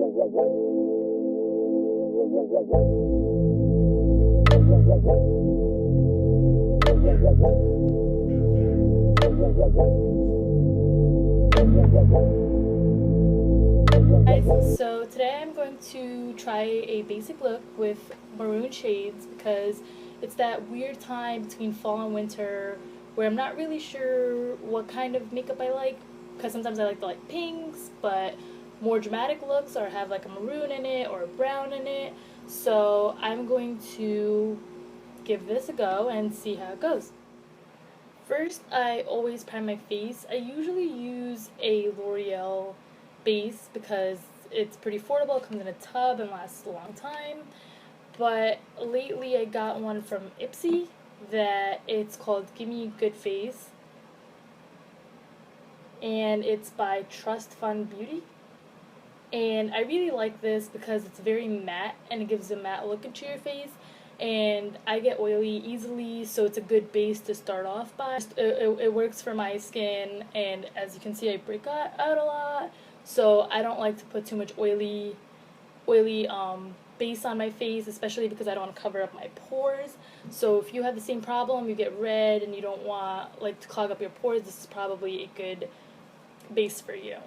Guys, so today I'm going to try a basic look with maroon shades because it's that weird time between fall and winter where I'm not really sure what kind of makeup I like, because sometimes I like the light pinks, but more dramatic looks or have like a maroon in it or a brown in it. So I'm going to give this a go and see how it goes. First, I always prime my face. I usually use a L'Oreal base because it's pretty affordable, it comes in a tub and lasts a long time. But lately I got one from Ipsy that it's called Gimme Good Face, and it's by Trust Fund Beauty. And I really like this because it's very matte and it gives a matte look into your face, and I get oily easily, so it's a good base to start off by. It works for my skin, and as you can see I break out a lot, so I don't like to put too much oily base on my face, especially because I don't want to cover up my pores. So if you have the same problem, you get red and you don't want like to clog up your pores, this is probably a good base for you.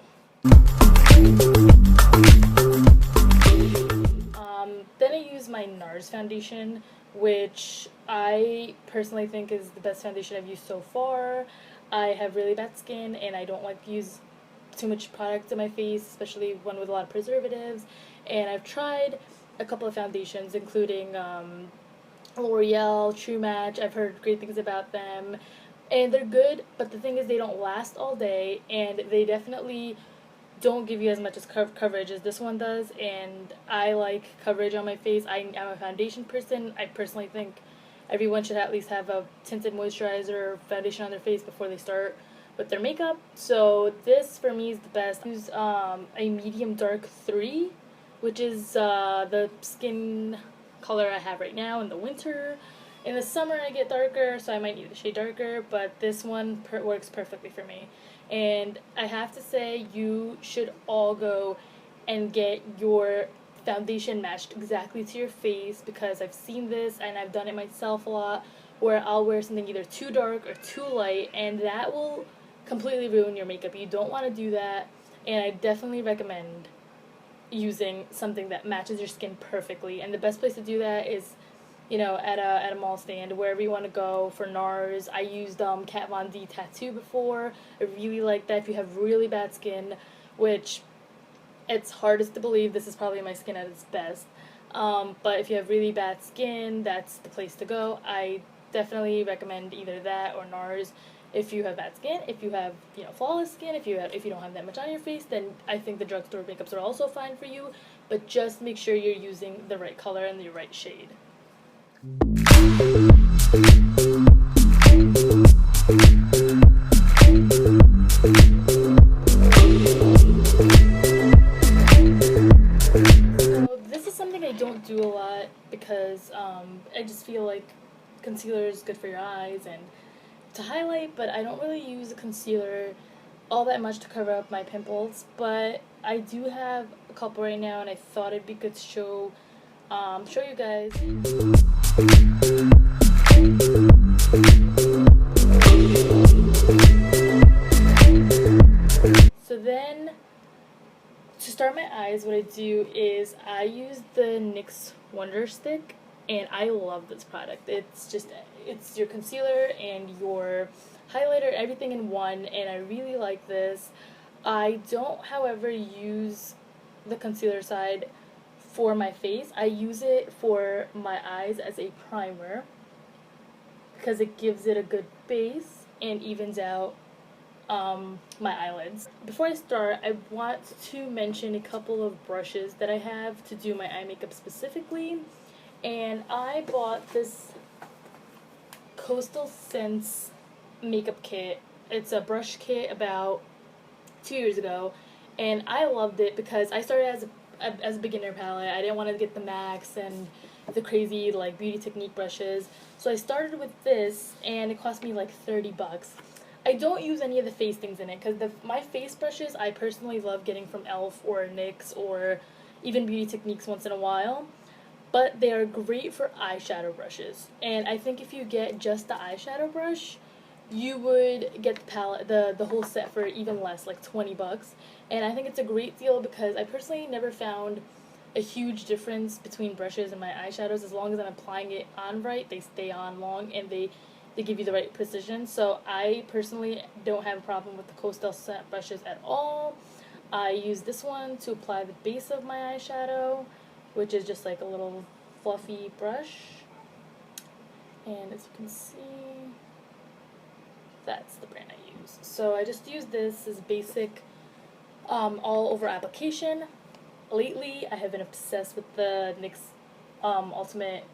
Then I use my NARS foundation, which I personally think is the best foundation I've used so far. I have really bad skin and I don't like to use too much product on my face, especially one with a lot of preservatives. And I've tried a couple of foundations, including L'Oreal, True Match. I've heard great things about them, and they're good, but the thing is they don't last all day, and they definitely don't give you as much as coverage as this one does, and I like coverage on my face. I'm a foundation person. I personally think everyone should at least have a tinted moisturizer or foundation on their face before they start with their makeup. So this for me is the best. I use a medium dark 3, which is the skin color I have right now in the winter. In the summer I get darker, so I might need the shade darker, but this one works perfectly for me. And I have to say, you should all go and get your foundation matched exactly to your face, because I've seen this and I've done it myself a lot, where I'll wear something either too dark or too light, and that will completely ruin your makeup. You don't want to do that, and I definitely recommend using something that matches your skin perfectly. And the best place to do that is, you know, at a mall stand, wherever you want to go. For NARS, I used Kat Von D Tattoo before. I really like that if you have really bad skin, which it's hardest to believe this is probably my skin at its best. But if you have really bad skin, that's the place to go. I definitely recommend either that or NARS. If you have bad skin, if you have, you know, flawless skin, if you don't have that much on your face, then I think the drugstore makeups are also fine for you. But just make sure you're using the right color and the right shade. So this is something I don't do a lot because I just feel like concealer is good for your eyes and to highlight, but I don't really use a concealer all that much to cover up my pimples. But I do have a couple right now, and I thought it'd be good to show you guys. So then, to start my eyes, what I do is I use the NYX Wonder Stick, and I love this product. It's your concealer and your highlighter, everything in one, and I really like this. I don't, however, use the concealer side for my face. I use it for my eyes as a primer because it gives it a good base and evens out my eyelids. Before I start, I want to mention a couple of brushes that I have to do my eye makeup specifically. And I bought this Coastal Scents makeup kit. It's a brush kit about 2 years ago, and I loved it because I started as a beginner palette. I didn't want to get the MACs and the crazy like beauty technique brushes, so I started with this, and it cost me like $30. I don't use any of the face things in it because my face brushes I personally love getting from e.l.f. or NYX or even beauty techniques once in a while. But they are great for eyeshadow brushes. And I think if you get just the eyeshadow brush, you would get the palette, the whole set for even less, like 20 bucks. And I think it's a great deal because I personally never found a huge difference between brushes and my eyeshadows. As long as I'm applying it on right, they stay on long and they give you the right precision. So I personally don't have a problem with the Coastal scent brushes at all. I use this one to apply the base of my eyeshadow, which is just like a little fluffy brush. And as you can see, that's the brand I use. So I just use this as basic all over application. Lately, I have been obsessed with the NYX Ultimate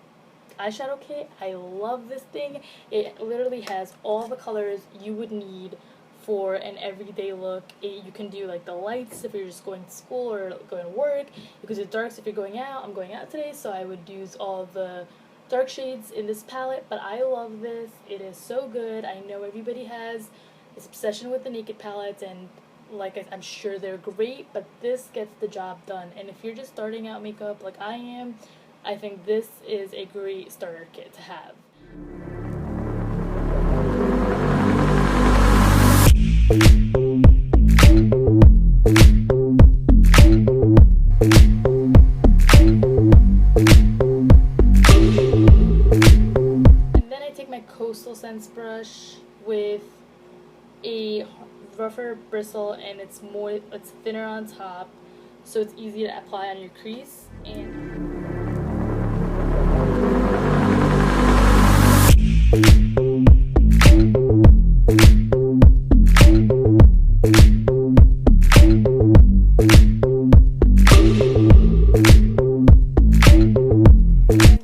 Eyeshadow Kit. I love this thing. It literally has all the colors you would need for an everyday look. You can do like the lights if you're just going to school or going to work. You can do darks if you're going out. I'm going out today, so I would use all the dark shades in this palette, but I love this. It is so good. I know everybody has this obsession with the Naked palettes, and I'm sure they're great, but this gets the job done. And if you're just starting out makeup like I am, I think this is a great starter kit to have. Coastal Scents brush with a rougher bristle, and it's thinner on top, so it's easy to apply on your crease. And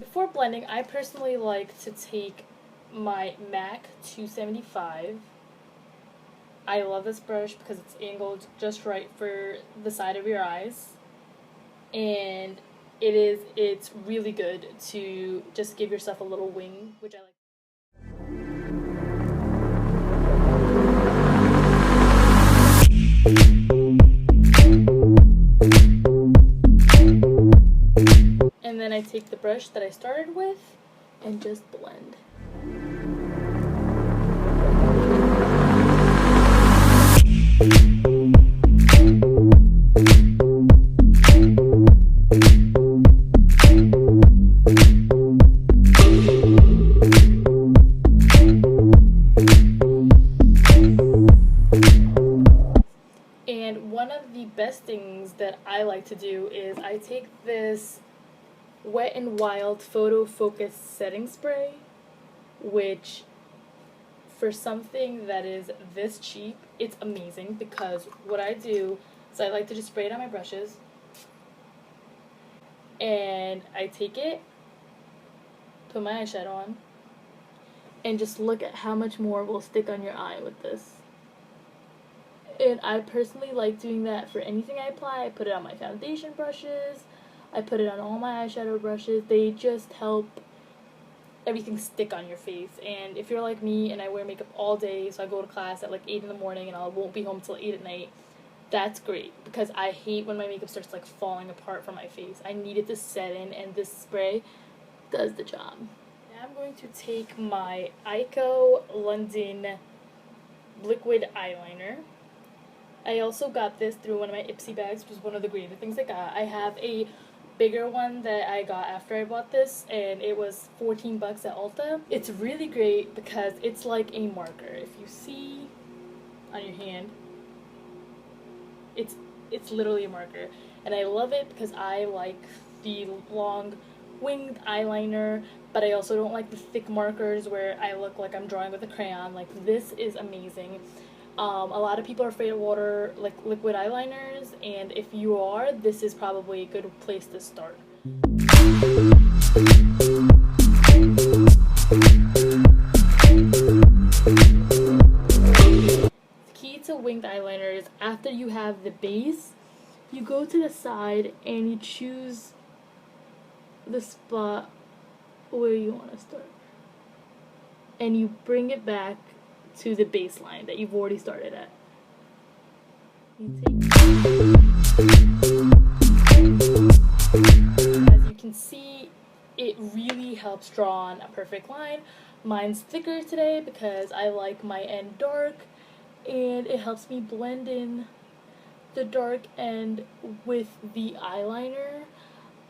before blending, I personally like to take my MAC 275. I love this brush because it's angled just right for the side of your eyes, and it's really good to just give yourself a little wing, which I like. And then I take the brush that I started with and just blend. And one of the best things that I like to do is I take this Wet n Wild Photo Focus Setting Spray, which for something that is this cheap, it's amazing, because what I do is I like to just spray it on my brushes, and I take it, put my eyeshadow on, and just look at how much more will stick on your eye with this. And I personally like doing that for anything I apply. I put it on my foundation brushes, I put it on all my eyeshadow brushes. They just help everything stick on your face. And if you're like me and I wear makeup all day, so I go to class at like 8 in the morning and I won't be home till 8 at night, that's great, because I hate when my makeup starts like falling apart from my face. I need it to set in, and this spray does the job. Now I'm going to take my Eyeko London liquid eyeliner. I also got this through one of my Ipsy bags, which was one of the greater things I got. I have a bigger one that I got after I bought this, and it was 14 bucks at Ulta. It's really great because it's like a marker. If you see on your hand, it's literally a marker, and I love it because I like the long winged eyeliner, but I also don't like the thick markers where I look like I'm drawing with a crayon. Like, this is amazing. A lot of people are afraid of water, like liquid eyeliners, and if you are, this is probably a good place to start. The key to winged eyeliner is after you have the base, you go to the side and you choose the spot where you want to start, and you bring it back to the baseline that you've already started at. You take just drawn a perfect line. Mine's thicker today because I like my end dark, and it helps me blend in the dark end with the eyeliner.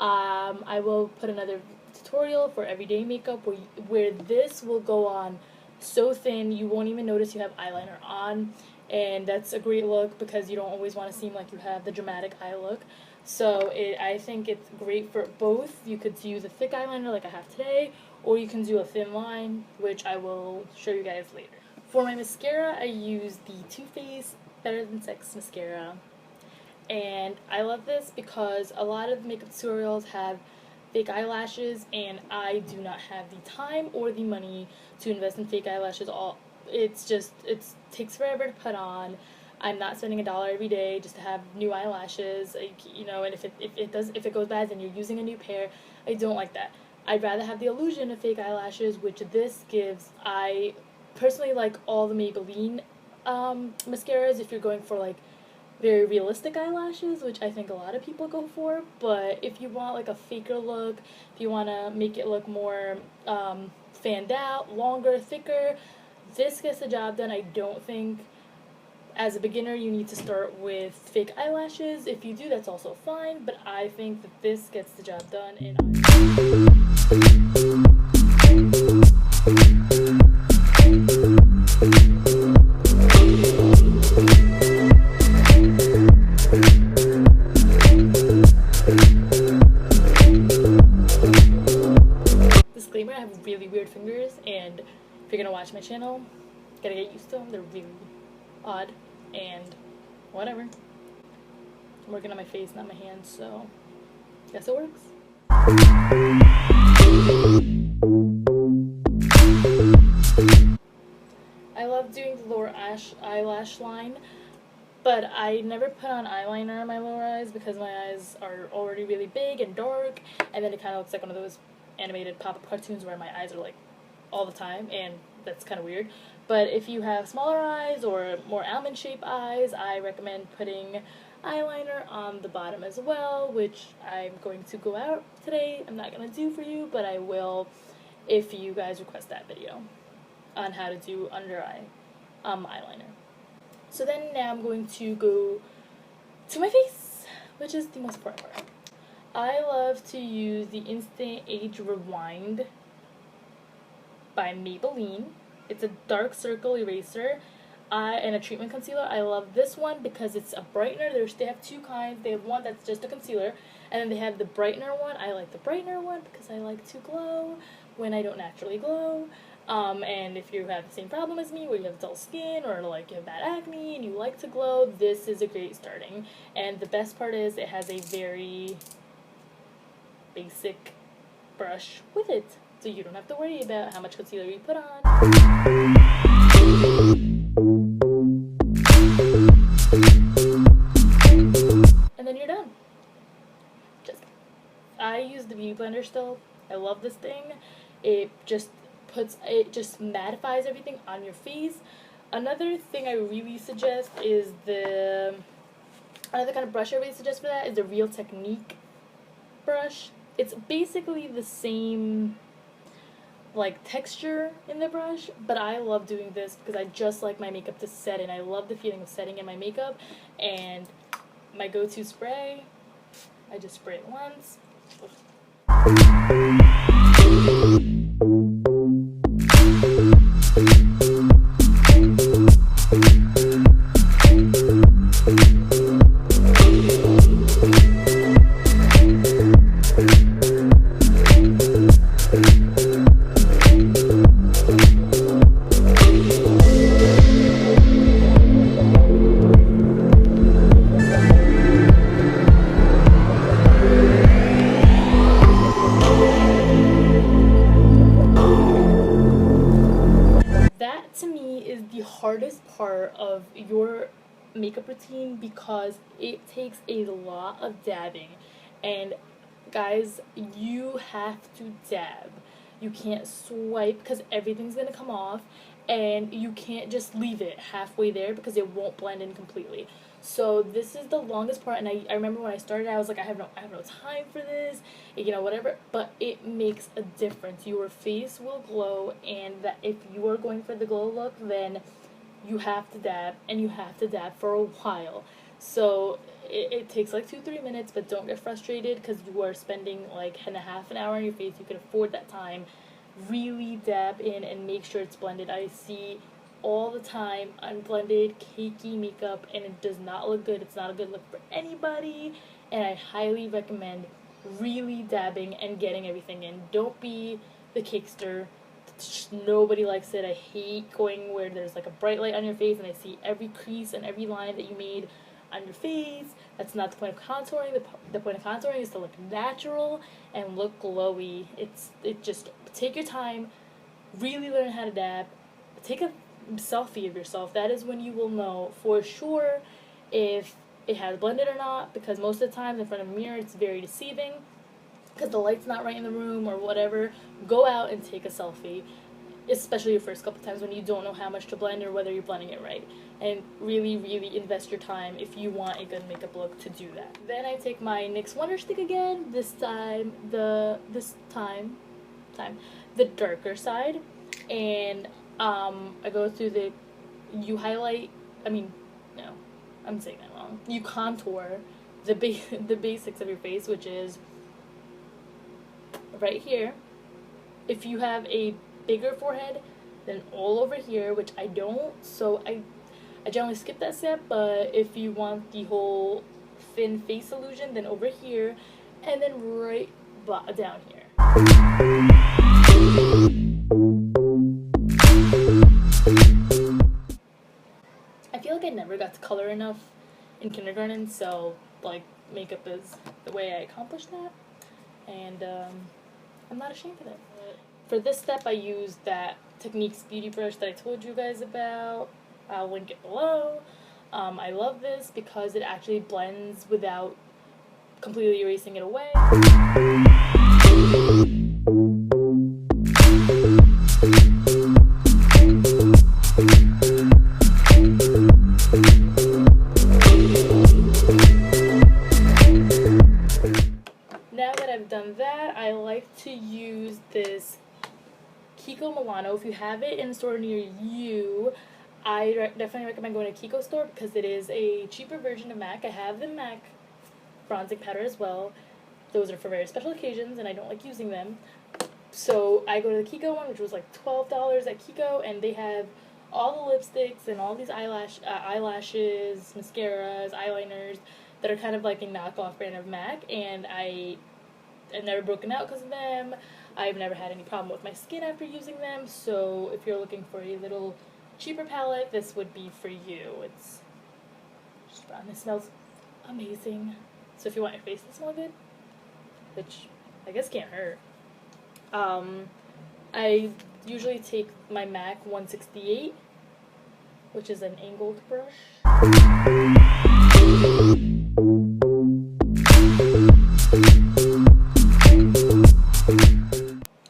I will put another tutorial for everyday makeup where this will go on so thin you won't even notice you have eyeliner on, and that's a great look because you don't always want to seem like you have the dramatic eye look. So I think it's great for both. You could use a thick eyeliner like I have today, or you can do a thin line, which I will show you guys later. For my mascara, I use the Too Faced Better Than Sex mascara, and I love this because a lot of makeup tutorials have fake eyelashes, and I do not have the time or the money to invest in fake eyelashes. It takes forever to put on. I'm not spending $1 every day just to have new eyelashes, you know. And if it goes bad, then you're using a new pair. I don't like that. I'd rather have the illusion of fake eyelashes, which this gives. I personally like all the Maybelline mascaras if you're going for like very realistic eyelashes, which I think a lot of people go for. But if you want like a faker look, if you want to make it look more fanned out, longer, thicker, this gets the job done. I don't think as a beginner you need to start with fake eyelashes. If you do, that's also fine, but I think that this gets the job done. And disclaimer, I have really weird fingers, and if you're gonna watch my channel, gotta get used to them. They're really odd, and whatever. I'm working on my face, not my hands, so guess it works. I love doing the lower eyelash line, but I never put on eyeliner on my lower eyes because my eyes are already really big and dark, and then it kind of looks like one of those animated pop-up cartoons where my eyes are like all the time, and that's kind of weird. But if you have smaller eyes or more almond-shaped eyes, I recommend putting eyeliner on the bottom as well, which I'm going to go out today. I'm not going to do for you, but I will if you guys request that video on how to do under eye eyeliner. So then now I'm going to go to my face, which is the most important part. I love to use the Instant Age Rewind by Maybelline. It's a dark circle eraser and a treatment concealer. I love this one because it's a brightener. They have two kinds. They have one that's just a concealer, and then they have the brightener one. I like the brightener one because I like to glow when I don't naturally glow. And if you have the same problem as me, where you have dull skin or like you have bad acne and you like to glow, this is a great starting. And the best part is it has a very basic brush with it, so you don't have to worry about how much concealer you put on. And then you're done. I use the Beauty Blender still. I love this thing. It just mattifies everything on your face. Another thing I really suggest is another kind of brush I really suggest for that is the Real Technique brush. It's basically the same like texture in the brush, but I love doing this because I just like my makeup to set in. I love the feeling of setting in my makeup, and my go-to spray, I just spray it once. Hardest part of your makeup routine because it takes a lot of dabbing, and guys, you have to dab. You can't swipe because everything's gonna come off, and you can't just leave it halfway there because it won't blend in completely. So this is the longest part, and I remember when I started, I was like, I have no time for this, you know, whatever. But it makes a difference. Your face will glow, and that if you are going for the glow look, then you have to dab, and you have to dab for a while. So it takes like 2-3 minutes, but don't get frustrated because you are spending like half an hour on your face. You can afford that time. Really dab in and make sure it's blended. I see all the time unblended cakey makeup, and it does not look good. It's not a good look for anybody, and I highly recommend really dabbing and getting everything in. Don't be the cakester. Nobody likes it. I hate going where there's like a bright light on your face and I see every crease and every line that you made on your face. That's not the point of contouring. The point of contouring is to look natural and look glowy. It just take your time, really learn how to dab, take a selfie of yourself. That is when you will know for sure if it has blended or not, because most of the time in front of a mirror it's very deceiving because the light's not right in the room or whatever. Go out and take a selfie, especially your first couple times when you don't know how much to blend or whether you're blending it right. And really, really invest your time if you want a good makeup look to do that. Then I take my NYX Wonder Stick again, this time the darker side, and I go through you highlight, I'm saying that wrong. You contour the basics of your face, which is right here. If you have a bigger forehead, then all over here, which I don't, so I generally skip that step, but if you want the whole thin face illusion, then over here, and then right down here. I feel like I never got to color enough in kindergarten, so like makeup is the way I accomplished that, and I'm not ashamed of it. For this step, I used that Techniques beauty brush that I told you guys about. I'll link it below. I love this because it actually blends without completely erasing it away. Now that I've done that, I like to use this Kiko Milano. If you have it in a store near you, I definitely recommend going to Kiko store because it is a cheaper version of MAC. I have the MAC bronzing powder as well. Those are for very special occasions and I don't like using them. So I go to the Kiko one, which was like $12 at Kiko, and they have all the lipsticks and all these eyelashes, mascaras, eyeliners that are kind of like a knockoff brand of MAC, and I've never broken out because of them. I've never had any problem with my skin after using them, so if you're looking for a little cheaper palette, this would be for you. It's just brown. It smells amazing. So if you want your face to smell good, which I guess can't hurt, I usually take my MAC 168, which is an angled brush.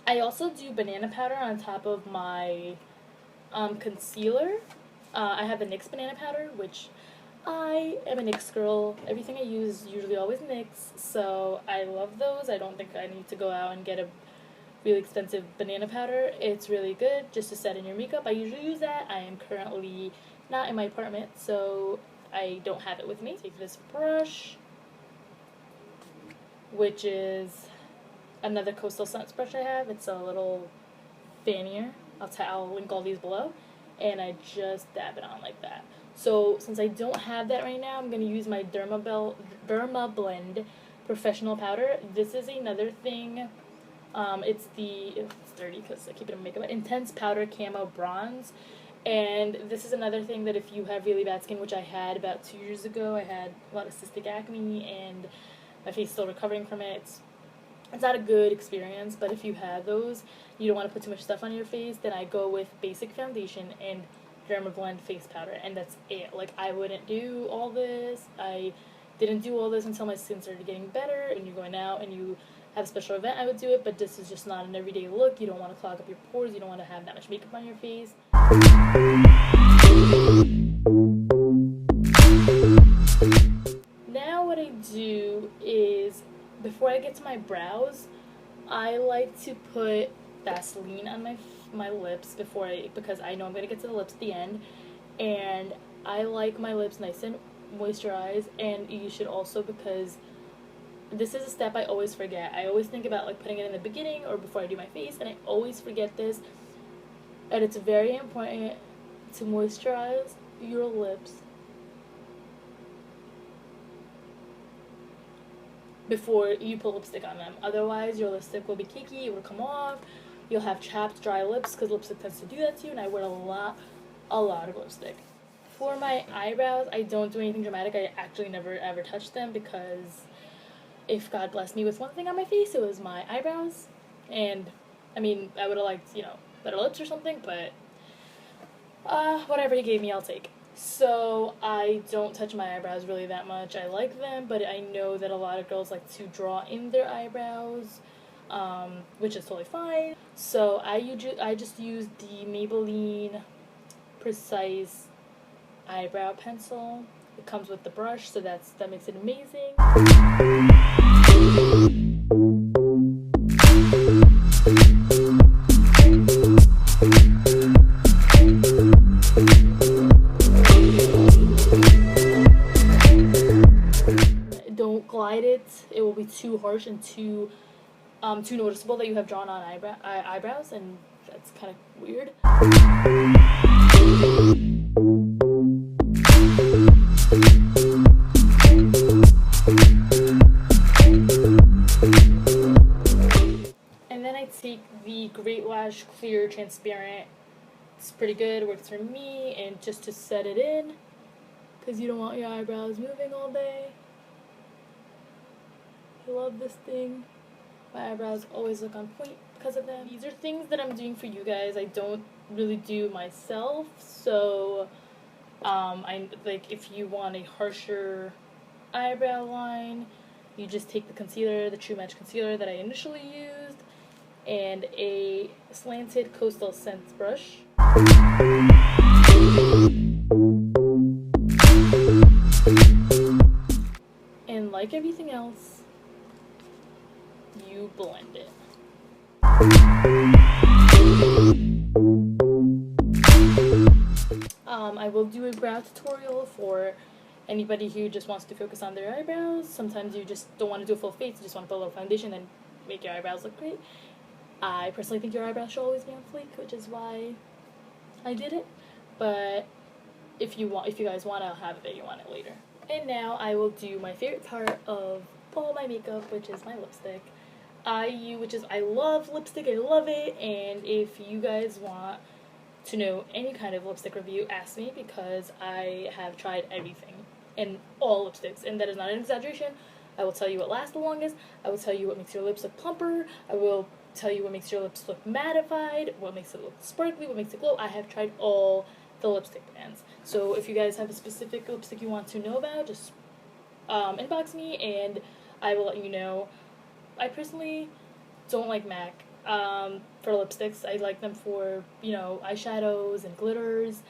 I also do banana powder on top of my concealer. I have the NYX banana powder, which I am a NYX girl. Everything I use is usually always NYX, so I love those. I don't think I need to go out and get a really expensive banana powder. It's really good just to set in your makeup. I usually use that. I am currently not in my apartment, so I don't have it with me. Take this brush, which is another Coastal Scents brush I have. It's a little fannier. I'll link all these below. And I just dab it on like that. So since I don't have that right now, I'm going to use my Derma Blend Professional Powder. This is another thing. It's dirty because I keep it in makeup. Intense Powder Camo Bronze. And this is another thing that if you have really bad skin, which I had about 2 years ago, I had a lot of cystic acne and my face is still recovering from it. It's not a good experience, but if you have those, you don't want to put too much stuff on your face, then I go with basic foundation and Derma Blend face powder, and that's it. Like, I wouldn't do all this. I didn't do all this until my skin started getting better, and you're going out and you have a special event, I would do it, but this is just not an everyday look. You don't want to clog up your pores. You don't want to have that much makeup on your face. do is, before I get to my brows, I like to put Vaseline on my lips because I know I'm gonna get to the lips at the end, and I like my lips nice and moisturized. And you should also, because this is a step I always forget. I always think about like putting it in the beginning or before I do my face, and I always forget this. And it's very important to moisturize your lips before you put lipstick on them. Otherwise, your lipstick will be cakey, it will come off, you'll have chapped, dry lips, because lipstick tends to do that to you, and I wear a lot of lipstick. For my eyebrows, I don't do anything dramatic. I actually never ever touch them, because if God blessed me with one thing on my face, it was my eyebrows. And I mean, I would have liked, better lips or something, but whatever he gave me, I'll take. So I don't touch my eyebrows really that much. I like them, but I know that a lot of girls like to draw in their eyebrows, which is totally fine. So I just use the Maybelline Precise eyebrow pencil. It comes with the brush, so that makes it amazing. Don't glide it. It will be too harsh and too noticeable that you have drawn on eyebrows, and that's kind of weird. And then I take the Great Lash Clear Transparent. It's pretty good, it works for me, and just to set it in, because you don't want your eyebrows moving all day. I love this thing. My eyebrows always look on point because of them. These are things that I'm doing for you guys. I don't really do myself, so if you want a harsher eyebrow line, you just take the concealer, the True Match concealer that I initially used, and a slanted Coastal Scents brush. And like everything else, you blend it. I will do a brow tutorial for anybody who just wants to focus on their eyebrows. Sometimes you just don't want to do a full face, you just want to put a little foundation and make your eyebrows look great. I personally think your eyebrows should always be on fleek, which is why I did it. But if you guys want, I'll have a video on it later. And now I will do my favorite part of all my makeup, which is my lipstick. I love lipstick, I love it, and if you guys want to know any kind of lipstick review, ask me, because I have tried everything and all lipsticks, and that is not an exaggeration. I will tell you what lasts the longest, I will tell you what makes your lips look plumper, I will tell you what makes your lips look mattified, what makes it look sparkly, what makes it glow. I have tried all the lipstick brands. So if you guys have a specific lipstick you want to know about, just inbox me and I will let you know. I personally don't like MAC for lipsticks. I like them for, eyeshadows and glitters,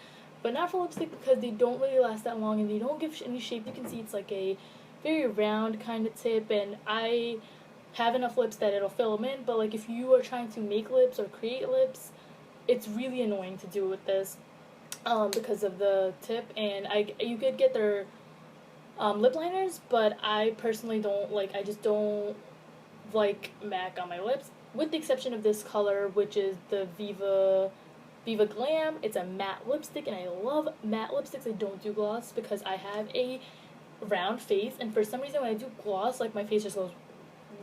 but not for lipstick, because they don't really last that long and they don't give any shape. You can see it's like a very round kind of tip, and I have enough lips that it'll fill them in, but like if you are trying to make lips or create lips, it's really annoying to do with this because of the tip. And you could get their lip liners, but I personally don't like, I just don't like MAC on my lips, with the exception of this color, which is the Viva Glam. It's a matte lipstick, and I love matte lipsticks. I don't do gloss because I have a round face, and for some reason when I do gloss, like, my face just goes,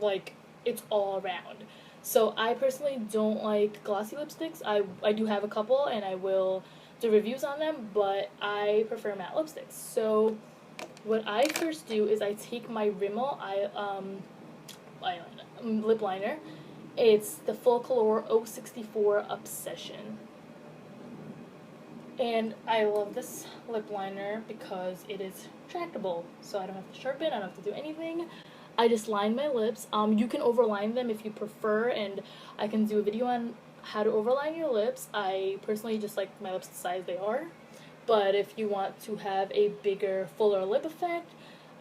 like, it's all around. So I personally don't like glossy lipsticks. I do have a couple, and I will do reviews on them, but I prefer matte lipsticks. So what I first do is I take my Rimmel lip liner. It's the Full Color 064 Obsession. And I love this lip liner because it is retractable, so I don't have to sharpen, I don't have to do anything. I just line my lips. You can overline them if you prefer, and I can do a video on how to overline your lips. I personally just like my lips the size they are, but if you want to have a bigger, fuller lip effect,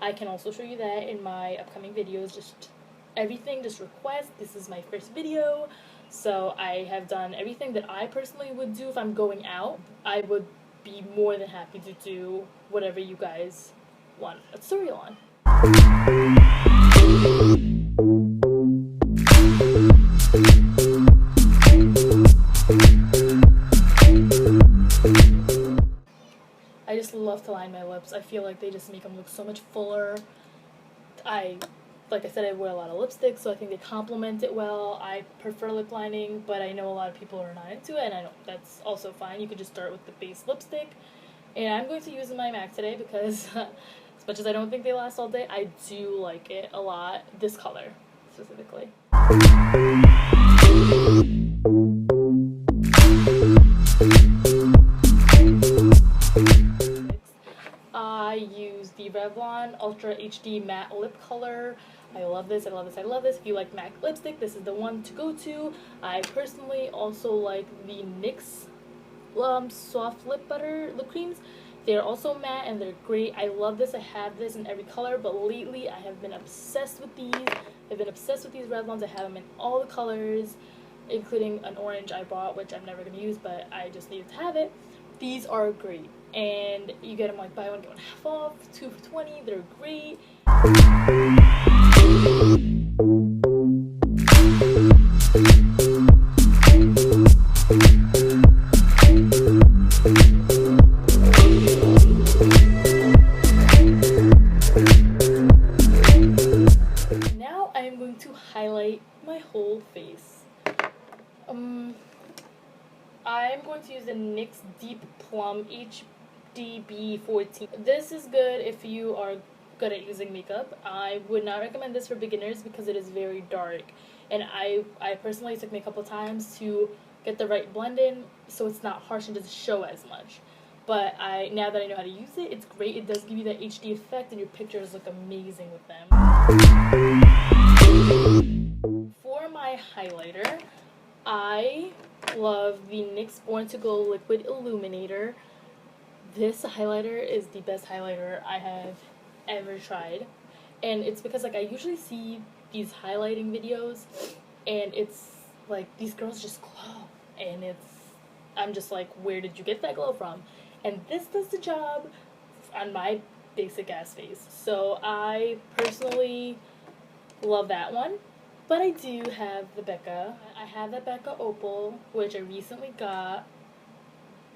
I can also show you that in my upcoming videos. Just everything, just request. This is my first video, so I have done everything that I personally would do if I'm going out. I would be more than happy to do whatever you guys want a tutorial on. I just love to line my lips. I feel like they just make them look so much fuller. Like I said, I wear a lot of lipstick, so I think they complement it well. I prefer lip lining, but I know a lot of people are not into it, and I know that's also fine. You could just start with the base lipstick. And I'm going to use my MAC today because as much as I don't think they last all day, I do like it a lot. This color, specifically. I use the Revlon Ultra HD Matte Lip Color. I love this, I love this, I love this. If you like MAC lipstick, this is the one to go to. I personally also like the NYX Soft Lip Butter Lip Creams. They're also matte and they're great. I love this. I have this in every color, but lately I have been obsessed with these. I've been obsessed with these Revlons. I have them in all the colors, including an orange I bought, which I'm never going to use, but I just needed to have it. These are great, and you get them like buy one, get one half off, 2 for $20. They're great. Now I am going to highlight my whole face. I'm going to use the NYX Deep Plum HDB14. This is good if you are good at using makeup. I would not recommend this for beginners because it is very dark. And I personally took me a couple times to get the right blend in so it's not harsh and doesn't show as much. But now that I know how to use it, it's great. It does give you that HD effect and your pictures look amazing with them. For my highlighter, I love the NYX Born to Glow Liquid Illuminator. This highlighter is the best highlighter I have ever tried. And it's because like I usually see these highlighting videos and it's like these girls just glow. And I'm just like, where did you get that glow from? And this does the job on my basic ass face. So I personally love that one. But I do have the Becca. I have the Becca Opal, which I recently got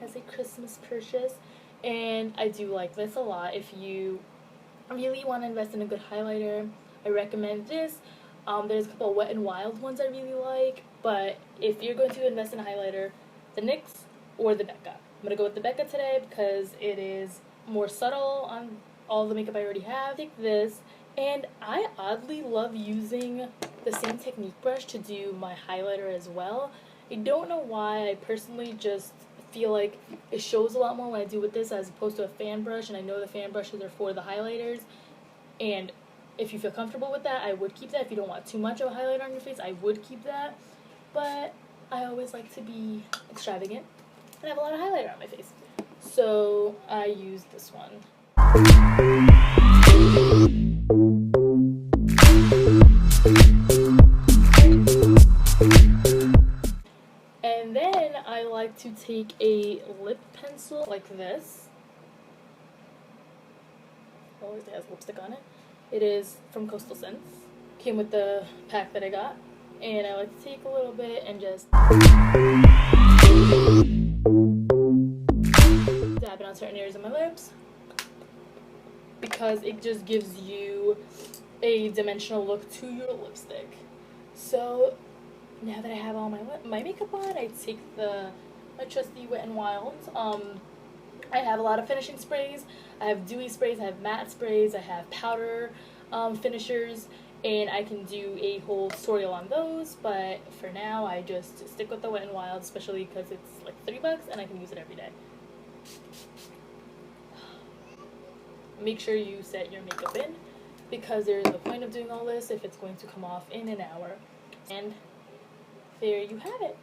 as a Christmas purchase. And I do like this a lot. If you really want to invest in a good highlighter, I recommend this. There's a couple of Wet n Wild ones I really like. But if you're going to invest in a highlighter, the NYX or the Becca. I'm going to go with the Becca today because it is more subtle on all the makeup I already have. Take this. And I oddly love using the same Technique brush to do my highlighter as well. I don't know why. I personally just feel like it shows a lot more when I do with this as opposed to a fan brush. And I know the fan brushes are for the highlighters. And if you feel comfortable with that, I would keep that. If you don't want too much of a highlighter on your face, I would keep that. But I always like to be extravagant and have a lot of highlighter on my face. So I use this one. And then I like to take a lip pencil like this. Oh, it has lipstick on it. It is from Coastal Scents. Came with the pack that I got. And I like to take a little bit and just dab it on certain areas of my lips because it just gives you a dimensional look to your lipstick. So now that I have all my makeup on, I take my trusty Wet n Wilds. I have a lot of finishing sprays. I have dewy sprays, I have matte sprays, I have powder finishers, and I can do a whole tutorial on those, but for now I just stick with the Wet n Wild, especially because it's like $3 and I can use it every day. Make sure you set your makeup in because there's no point of doing all this if it's going to come off in an hour. And there you have it.